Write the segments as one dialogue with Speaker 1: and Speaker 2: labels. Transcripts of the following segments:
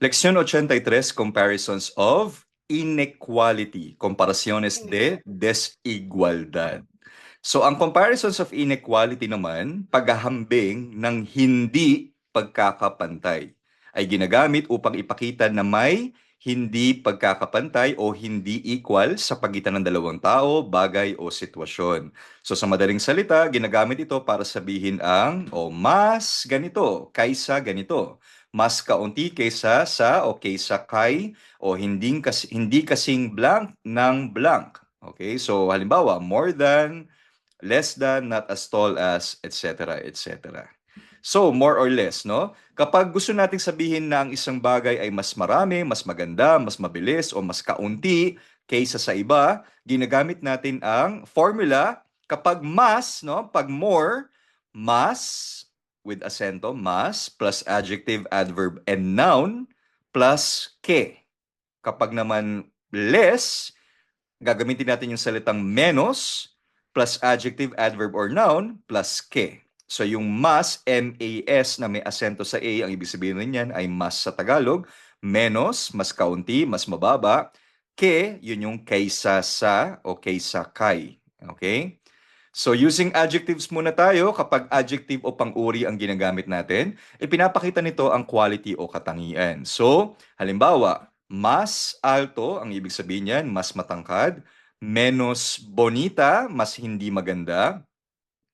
Speaker 1: Lección 83, comparisons of inequality, comparaciones de desigualdad. So ang comparisons of inequality naman, paghahambing ng hindi pagkakapantay, ay ginagamit upang ipakita na may hindi pagkakapantay o hindi equal sa pagitan ng dalawang tao, bagay o sitwasyon. So sa madaling salita, ginagamit ito para sabihin ang mas ganito kaysa ganito, mas kaunti kaysa sa o kaysa kay, o hindi kasing blank ng blank. Okay? So halimbawa, more than, less than, not as tall as, etc., etc. So, more or less, no? Kapag gusto nating sabihin na ang isang bagay ay mas marami, mas maganda, mas mabilis, o mas kaunti kaysa sa iba, ginagamit natin ang formula kapag mas, no? Pag more, mas with acento, mas plus adjective, adverb, and noun plus ke. Kapag naman less, gagamitin natin yung salitang menos plus adjective, adverb, or noun plus ke. So yung mas, M-A-S na may asento sa A, ang ibig sabihin rin yan ay mas sa Tagalog, menos, mas kaunti, mas mababa, ke, yun yung kaysa sa o kaysa kay. Okay? So using adjectives muna tayo. Kapag adjective o pang-uri ang ginagamit natin, ipinapakita nito ang quality o katangian. So, halimbawa, mas alto, ang ibig sabihin niyan, mas matangkad, menos bonita, mas hindi maganda,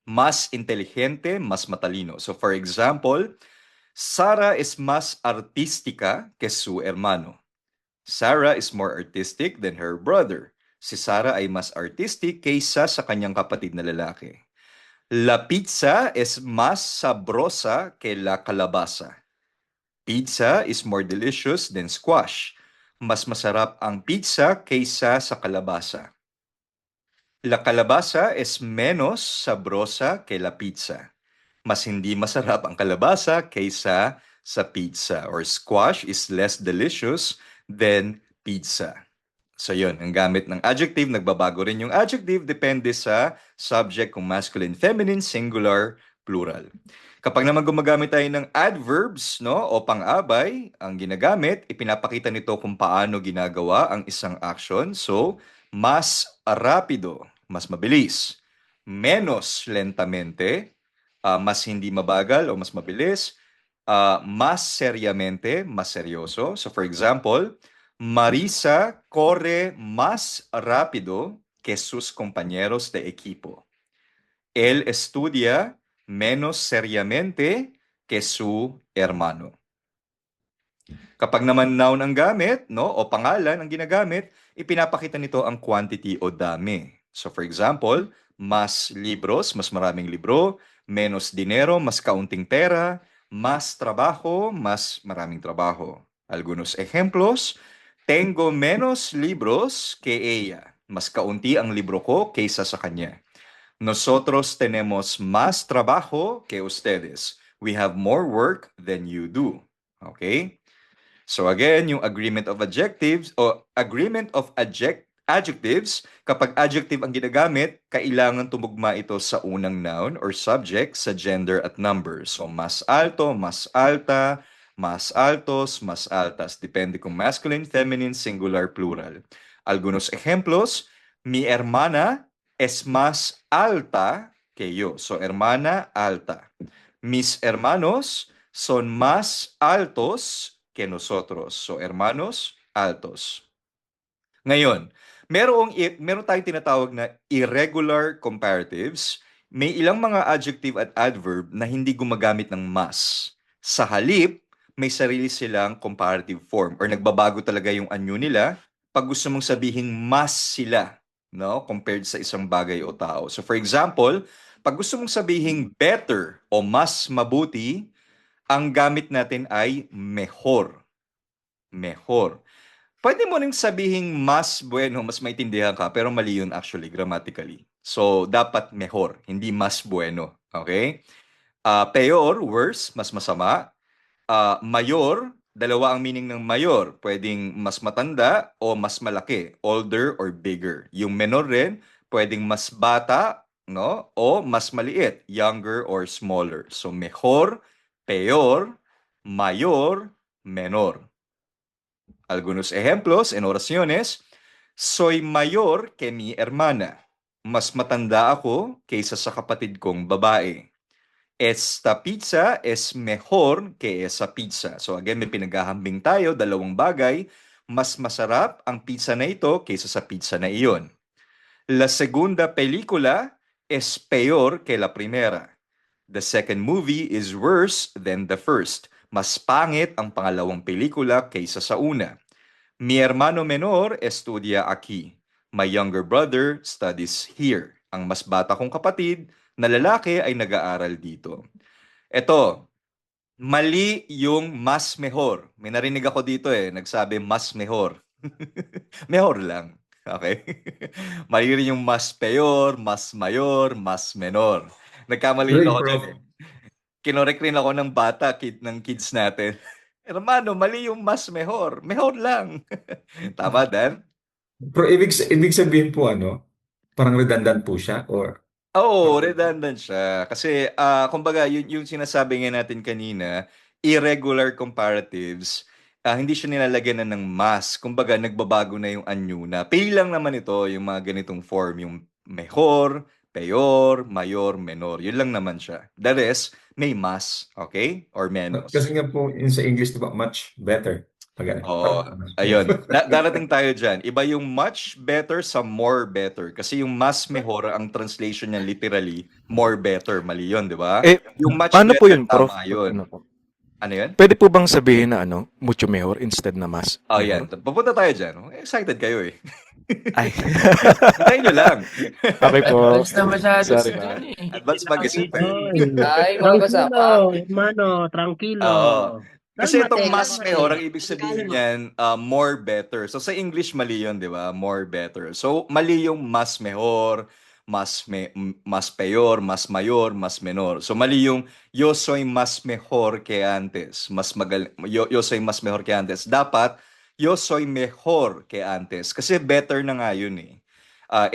Speaker 1: mas inteligente, mas matalino. So for example, Sara is más artística que su hermano. Sarah is more artistic than her brother. Si Sarah ay mas artistic kaysa sa kanyang kapatid na lalaki. La pizza es más sabrosa que la calabasa. Pizza is more delicious than squash. Mas masarap ang pizza kaysa sa kalabasa. La calabasa es menos sabrosa que la pizza. Mas hindi masarap ang kalabasa kaysa sa pizza. Or squash is less delicious than pizza. So yun, ang gamit ng adjective, nagbabago rin yung adjective, depende sa subject kung masculine, feminine, singular, plural. Kapag naman gumagamit tayo ng adverbs, no, o pang-abay, ang ginagamit, ipinapakita nito kung paano ginagawa ang isang action. So, mas rapido, mas mabilis. Menos lentamente, mas hindi mabagal o mas mabilis. Mas seriamente, mas seryoso. So for example, Marisa corre más rápido que sus compañeros de equipo. Él estudia menos seriamente que su hermano. Kapag naman noun ang gamit, no, o pangalan ang ginagamit, ipinapakita nito ang quantity o dami. So for example, mas libros, mas maraming libro, menos dinero, mas kaunting pera, mas trabajo, mas maraming trabajo. Algunos ejemplos, tengo menos libros que ella. Mas kaunti ang libro ko kaysa sa kanya. Nosotros tenemos más trabajo que ustedes. We have more work than you do. Okay? So again, yung agreement of adjectives o agreement of adjectives, kapag adjective ang ginagamit, kailangan tumugma ito sa unang noun or subject sa gender at numbers. So mas alto, mas alta, mas altos, mas altas. Depende kung masculine, feminine, singular, plural. Algunos ejemplos, mi hermana es más alta que yo. So hermana, alta. Mis hermanos son más altos que nosotros. So, hermanos, altos. Ngayon, meron tayong tinatawag na irregular comparatives. May ilang mga adjective at adverb na hindi gumagamit ng mas. Sa halip, may sarili silang comparative form or nagbabago talaga yung anyo nila pag gusto mong sabihin mas sila, no, compared sa isang bagay o tao. So for example, pag gusto mong sabihin better o mas mabuti, ang gamit natin ay mejor. Mejor. Pwede mo ring sabihin mas bueno, mas maintindihan ka, pero mali yun actually, grammatically. So, dapat mejor, hindi mas bueno. Okay? Peor, worse, mas masama. Mayor, dalawa ang meaning ng mayor. Pwedeng mas matanda o mas malaki, older or bigger. Yung menor rin, pwedeng mas bata, no? O mas maliit, younger or smaller. So, mejor, peor, mayor, menor. Algunos ejemplos en oraciones: soy mayor que mi hermana. Mas matanda ako kaysa sa kapatid kong babae. Esta pizza es mejor que esa pizza. So again, may pinaghahambing tayo, dalawang bagay. Mas masarap ang pizza na ito kaysa sa pizza na iyon. La segunda película es peor que la primera. The second movie is worse than the first. Mas pangit ang pangalawang pelikula kaysa sa una. Mi hermano menor estudia aquí. My younger brother studies here. Ang mas bata kong kapatid na lalaki ay nag-aaral dito. Ito, mali yung mas mejor. May narinig ako dito nagsabi mas mejor. Mejor lang. Okay? Mali rin yung mas peor, mas mayor, mas menor. Nagkamali rin
Speaker 2: Grade,
Speaker 1: ako dyan
Speaker 2: Prof.
Speaker 1: Kinorek rin ako ng bata, ng kids natin. Hermano, mali yung mas mejor. Mejor lang. Tama, Dan?
Speaker 2: Pero ibig sabihin po parang redundant po siya or
Speaker 1: Oo, redundant siya. Kasi, kumbaga, yung sinasabi nga natin kanina, irregular comparatives, hindi siya nilalagyan na ng mas. Kumbaga, nagbabago na yung anyo na. Pili lang naman ito, yung mga ganitong form, yung mejor, peor, mayor, menor. Yun lang naman siya. The rest, may mas, okay? Or
Speaker 2: kasi
Speaker 1: menos.
Speaker 2: nga po sa English, di ba, much better.
Speaker 1: Oo, ayun. Darating tayo dyan. Iba yung much better sa more better. Kasi yung mas mejor, ang translation niya literally, more better. Mali yun, di ba?
Speaker 3: Eh,
Speaker 1: Yung much
Speaker 3: paano po
Speaker 1: better,
Speaker 3: yun, Prof?
Speaker 1: tama
Speaker 3: Pag ano
Speaker 1: yun.
Speaker 3: po?
Speaker 1: Ano yun?
Speaker 3: Pwede po bang sabihin na mucho mejor instead na mas
Speaker 1: Oh, yan.
Speaker 3: mejor?
Speaker 1: Papunta tayo dyan. Excited kayo eh.
Speaker 3: Ay.
Speaker 1: Hintayin nyo lang.
Speaker 3: Okay po.
Speaker 4: Advance na masyado
Speaker 3: Sorry
Speaker 4: si
Speaker 3: pa.
Speaker 4: John eh.
Speaker 1: Advance mag-isip eh.
Speaker 5: Ay,
Speaker 4: Ay, mga
Speaker 5: tranquilo,
Speaker 4: kasama.
Speaker 5: hermano, tranquilo.
Speaker 1: Oo. Kasi itong
Speaker 5: Cálmate,
Speaker 1: mas mejor,
Speaker 5: cálmate.
Speaker 1: ang ibig
Speaker 5: Con
Speaker 1: sabihin
Speaker 5: calma.
Speaker 1: niyan, more better. So sa English, mali yun, di ba? More better. So mali yung mas mejor, mas peor, mas mayor, mas menor. So mali yung yo soy más mejor que antes. Yo soy más mejor que antes. Dapat, yo soy mejor que antes. Kasi better na nga yun eh.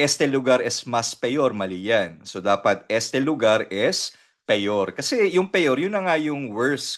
Speaker 1: Este lugar es más peor, mali yan. So dapat, este lugar es peor. Kasi yung peor, yun na nga yung worse.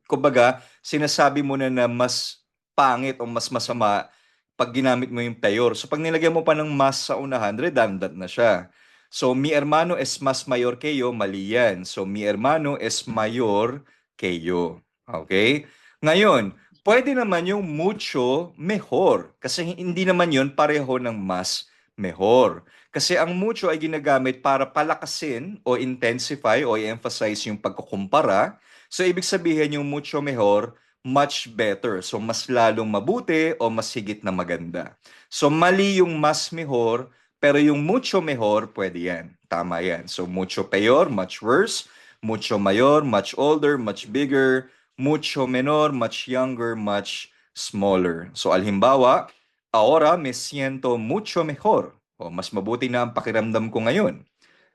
Speaker 1: Kumbaga, sinasabi mo na mas pangit o mas masama pag ginamit mo yung peor. So pag nilagyan mo pa ng mas sa unahan, redundant na siya. So mi hermano es más mayor que yo, mali yan. So mi hermano es mayor que yo. Okay? Ngayon, pwede naman yung mucho mejor. Kasi hindi naman yun pareho ng mas mejor. Kasi ang mucho ay ginagamit para palakasin o intensify o i-emphasize yung pagkukumpara. So, ibig sabihin yung mucho mejor, much better. So, mas lalong mabuti o mas higit na maganda. So, mali yung mas mejor, pero yung mucho mejor, pwede yan. Tama yan. So, mucho peor, much worse. Mucho mayor, much older, much bigger. Mucho menor, much younger, much smaller. So, halimbawa, ahora me siento mucho mejor. O mas mabuti na ang pakiramdam ko ngayon.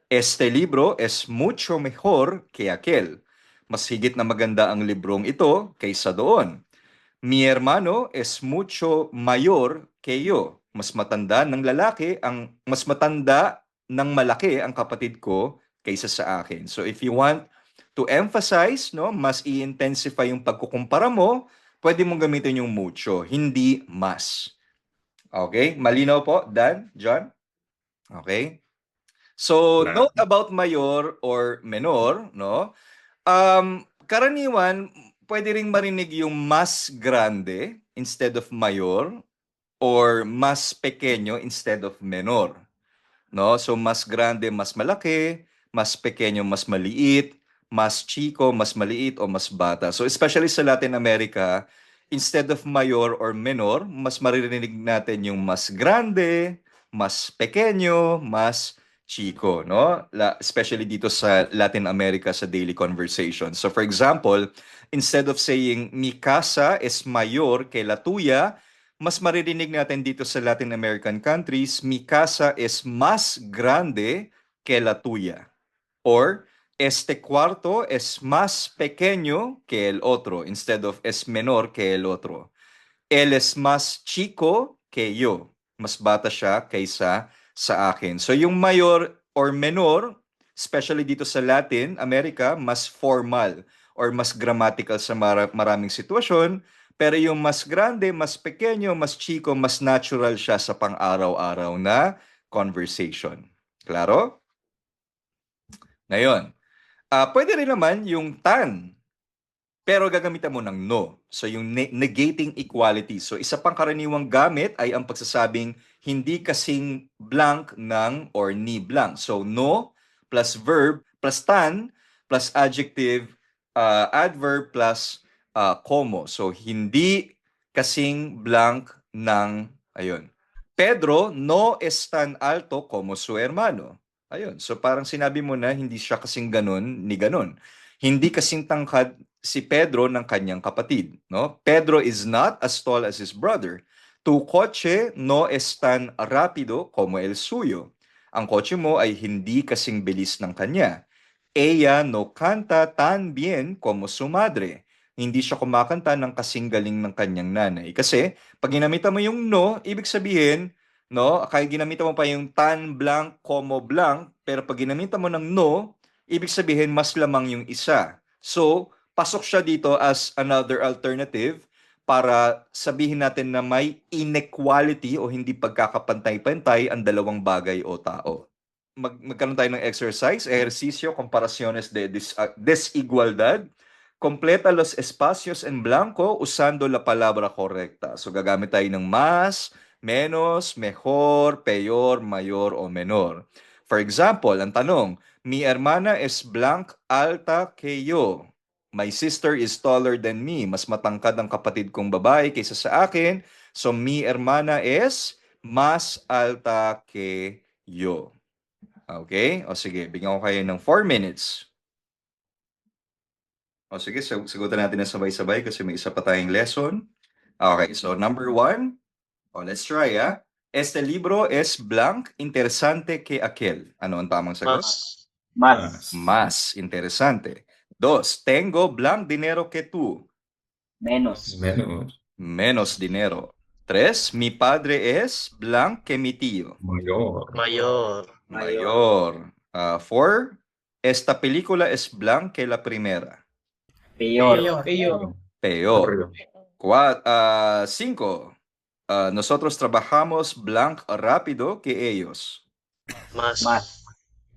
Speaker 1: Este libro es mucho mejor que aquel. Mas higit na maganda ang librong ito kaysa doon. Mi hermano es mucho mayor que yo. Mas matanda ng malaki ang kapatid ko kaysa sa akin. So if you want to emphasize, no, mas i-intensify yung pagkukumpara mo, pwede mong gamitin yung mucho, hindi mas. Okay? Malinaw po, Dan, John? Okay? So,
Speaker 2: Claro.
Speaker 1: note about mayor or menor, no? Karaniwan, pwede ring marinig yung mas grande instead of mayor or mas pequeño instead of menor, no? So, mas grande, mas malaki, mas pequeño, mas maliit, mas chico, mas maliit o mas bata. So, especially sa Latin America, instead of mayor or menor, mas maririnig natin yung mas grande, mas pequeño, mas chico, no? Especially dito sa Latin America sa daily conversation. So for example, instead of saying mi casa es mayor que la tuya, mas maririnig natin dito sa Latin American countries, mi casa es más grande que la tuya. Or, este cuarto es más pequeño que el otro, instead of es menor que el otro. Él es más chico que yo. Mas bata siya kaysa sa akin. So yung mayor or menor, especially dito sa Latin America, mas formal or mas grammatical sa maraming sitwasyon. Pero yung mas grande, mas pequeño, mas chico, mas natural siya sa pang-araw-araw na conversation. Klaro? Ngayon, pwede rin naman yung tan, pero gagamitan mo ng no. So yung negating equality. So isa pang karaniwang gamit ay ang pagsasabing hindi kasing blank ng or ni blank. So no plus verb plus tan plus adjective, adverb plus como. So hindi kasing blank ng, ayun. Pedro no es tan alto como su hermano. Ayun. So parang sinabi mo na hindi siya kasing ganun ni ganun. Hindi kasing tangkad si Pedro ng kanyang kapatid, no? Pedro is not as tall as his brother. Tu coche no es tan rápido como el suyo. Ang kotse mo ay hindi kasing bilis ng kanya. Ella no canta tan bien como su madre. Hindi siya kumakanta ng kasing galing ng kanyang nanay. Kasi pag ginamitan mo yung no, ibig sabihin, no, kaya ginamitan mo pa yung tan blank como blank, pero pag ginamitan mo ng no, ibig sabihin mas lamang yung isa. So, pasok siya dito as another alternative para sabihin natin na may inequality o hindi pagkakapantay-pantay ang dalawang bagay o tao. Magkaroon tayo ng exercise, ejercicio, comparaciones de desigualdad. Completa los espacios en blanco usando la palabra correcta. So gagamit tayo ng más, menos, mejor, peor, mayor o menor. For example, ang tanong, mi hermana es blanc alta que yo. My sister is taller than me. Mas matangkad ang kapatid kong babae kaysa sa akin. So mi hermana es más alta que yo. Okay? O sige, bigyan ko kayo ng 4 minutes. O sige, sagutan natin na sabay-sabay kasi may isa pa tayong lesson. Okay, so number 1. Let's try, ah. Este libro es blanc, interesante que aquel. Ano ang tamang sagot?
Speaker 4: Más.
Speaker 1: Más interesante. 2. Tengo blanc dinero que tú.
Speaker 4: Menos.
Speaker 2: Menos.
Speaker 1: Menos dinero. 3. Mi padre es blanc que mi tío.
Speaker 2: Mayor.
Speaker 1: Mayor. 4. Esta película es blanc que la primera.
Speaker 4: Peor.
Speaker 1: Peor. 5. Nosotros trabajamos blanc rápido que ellos.
Speaker 4: Más.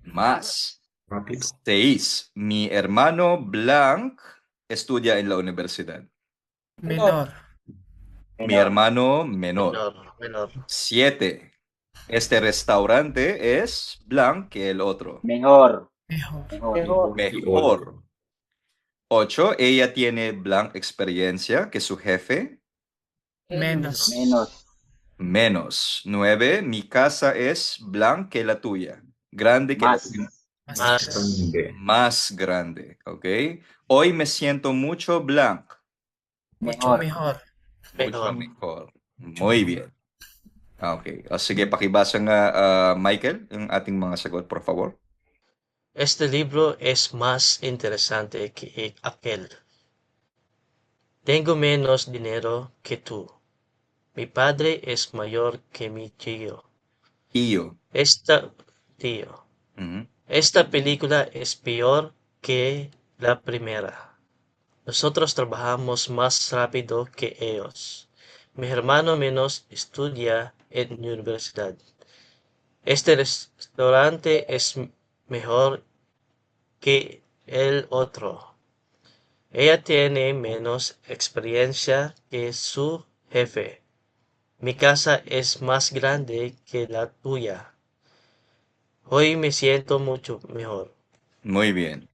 Speaker 1: Más.
Speaker 2: Rápido.
Speaker 1: 6. Mi hermano blanc estudia en la universidad.
Speaker 5: Menor.
Speaker 1: Mi hermano menor. 7. Este restaurante es blanc que el otro.
Speaker 4: Mejor.
Speaker 5: Mejor.
Speaker 1: Mejor. 8. Ella tiene blanc experiencia que su jefe.
Speaker 5: Menos.
Speaker 1: Menos. 9. Mi casa es blanc que la tuya. Grande que la
Speaker 4: Más.
Speaker 1: tuya.
Speaker 2: Grande.
Speaker 1: Más grande. ¿Ok? Hoy me siento mucho blanc.
Speaker 5: Mucho
Speaker 4: Mejor.
Speaker 5: mejor.
Speaker 1: Mucho mejor. Muy bien. Okay. O sige, pakibasa nga, Michael, yung ating mga sagot, por favor.
Speaker 6: Este libro es más interesante que aquel. Tengo menos dinero que tú. Mi padre es mayor que mi tío.
Speaker 1: Iyo.
Speaker 6: Tío.
Speaker 1: Mhm.
Speaker 6: Esta película es peor que la primera. Nosotros trabajamos más rápido que ellos. Mi hermano menos estudia en universidad. Este restaurante es mejor que el otro. Ella tiene menos experiencia que su jefe. Mi casa es más grande que la tuya. Hoy me siento mucho mejor.
Speaker 1: Muy bien.